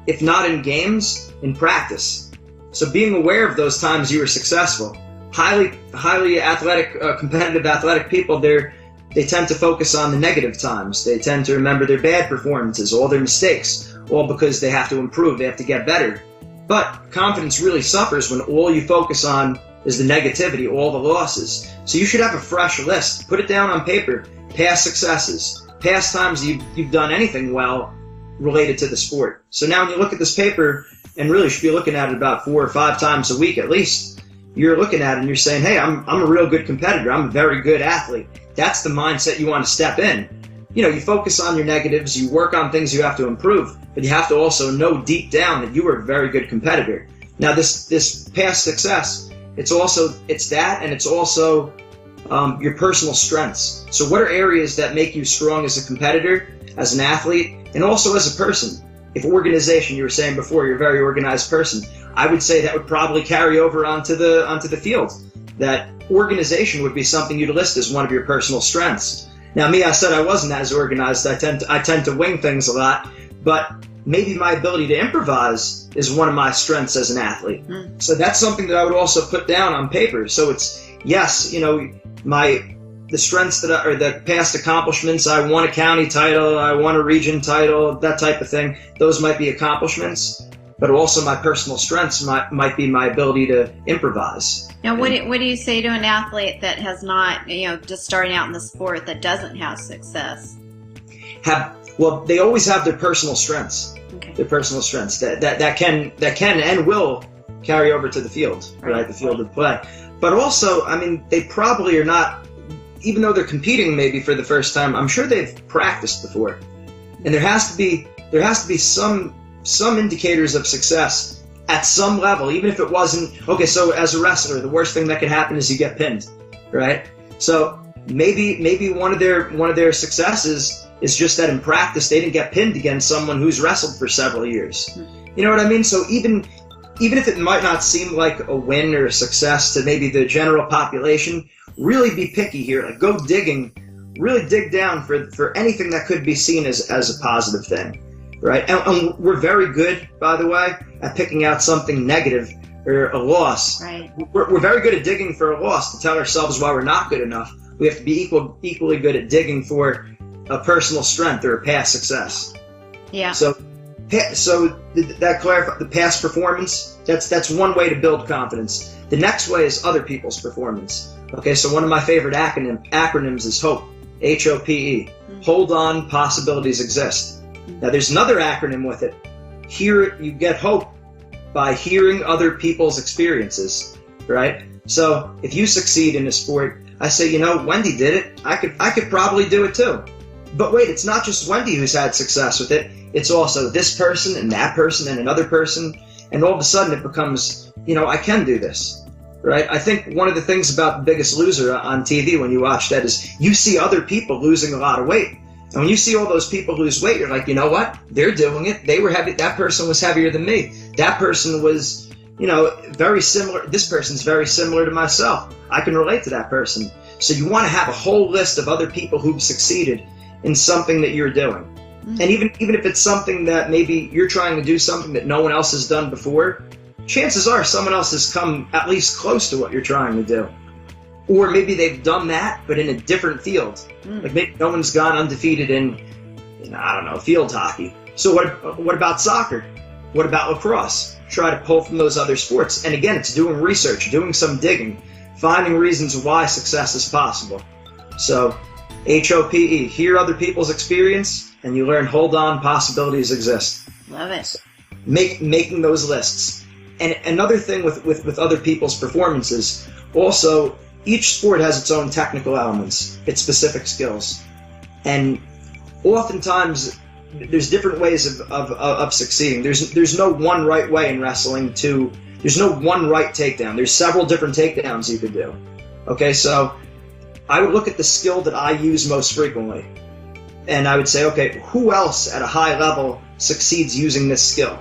if not in games, in practice. So being aware of those times you were successful. Highly athletic, competitive athletic people, they tend to focus on the negative times. They tend to remember their bad performances, all their mistakes, all because they have to improve, they have to get better. But confidence really suffers when all you focus on is the negativity, all the losses. So you should have a fresh list. Put it down on paper. Past successes, past times you've done anything well related to the sport. So now when you look at this paper, and really should be looking at it about 4 or 5 times a week at least, you're looking at it and you're saying, hey, I'm a real good competitor. I'm a very good athlete. That's the mindset you want to step in. You know, you focus on your negatives, you work on things you have to improve, but you have to also know deep down that you are a very good competitor. Now this past success, it's that, and it's also your personal strengths. So what are areas that make you strong as a competitor, as an athlete, and also as a person? If organization, you were saying before, you're a very organized person, I would say that would probably carry over onto the field. That organization would be something you'd list as one of your personal strengths. Now, me, I said I wasn't as organized. I tend to wing things a lot, but maybe my ability to improvise is one of my strengths as an athlete. So that's something that I would also put down on paper. So it's, yes, you know, the strengths that are the past accomplishments. I won a county title, I won a region title, that type of thing. Those might be accomplishments, but also my personal strengths might be my ability to improvise. Now, what do you say to an athlete that has not, you know, just starting out in the sport, that doesn't have success? Well, they always have their personal strengths. Okay. Their personal strengths that can and will carry over to the field, right? The field of play. But also, I mean, they probably are not, even though they're competing maybe for the first time, I'm sure they've practiced before. And there has to be some indicators of success at some level, even if it wasn't, okay, so as a wrestler, the worst thing that could happen is you get pinned, right? So maybe one of their successes is just that in practice they didn't get pinned against someone who's wrestled for several years. You know what I mean? So even if it might not seem like a win or a success to maybe the general population, really be picky here. Like, go digging, really dig down for anything that could be seen as a positive thing, right? And we're very good, by the way, at picking out something negative or a loss. Right. We're very good at digging for a loss to tell ourselves why we're not good enough. We have to be equally good at digging for a personal strength or a past success. Yeah. So that clarifies the past performance. That's one way to build confidence. The next way is other people's performance. Okay, so one of my favorite acronyms is HOPE, H-O-P-E. Hold on, possibilities exist. Now there's another acronym with it. Here you get hope by hearing other people's experiences, right? So if you succeed in a sport, I say, you know, Wendy did it. I could probably do it too. But wait, it's not just Wendy who's had success with it. It's also this person and that person and another person. And all of a sudden it becomes, you know, I can do this, right? I think one of the things about The Biggest Loser on TV when you watch that is you see other people losing a lot of weight. And when you see all those people lose weight, you're like, you know what? They're doing it. They were heavy. That person was heavier than me. That person was, you know, very similar. This person's very similar to myself. I can relate to that person. So you want to have a whole list of other people who've succeeded in something that you're doing. And even if it's something that maybe you're trying to do something that no one else has done before, chances are someone else has come at least close to what you're trying to do. Or maybe they've done that, but in a different field. Like maybe no one's gone undefeated in I don't know, field hockey. So what about soccer? What about lacrosse? Try to pull from those other sports. And again, it's doing research, doing some digging, finding reasons why success is possible. So HOPE, hear other people's experience, and you learn, hold on, possibilities exist. Love it. Making those lists. And another thing with other people's performances, also, each sport has its own technical elements, its specific skills. And oftentimes, there's different ways of succeeding. There's no one right way in wrestling there's no one right takedown. There's several different takedowns you could do. Okay, so I would look at the skill that I use most frequently. And I would say, okay, who else at a high level succeeds using this skill?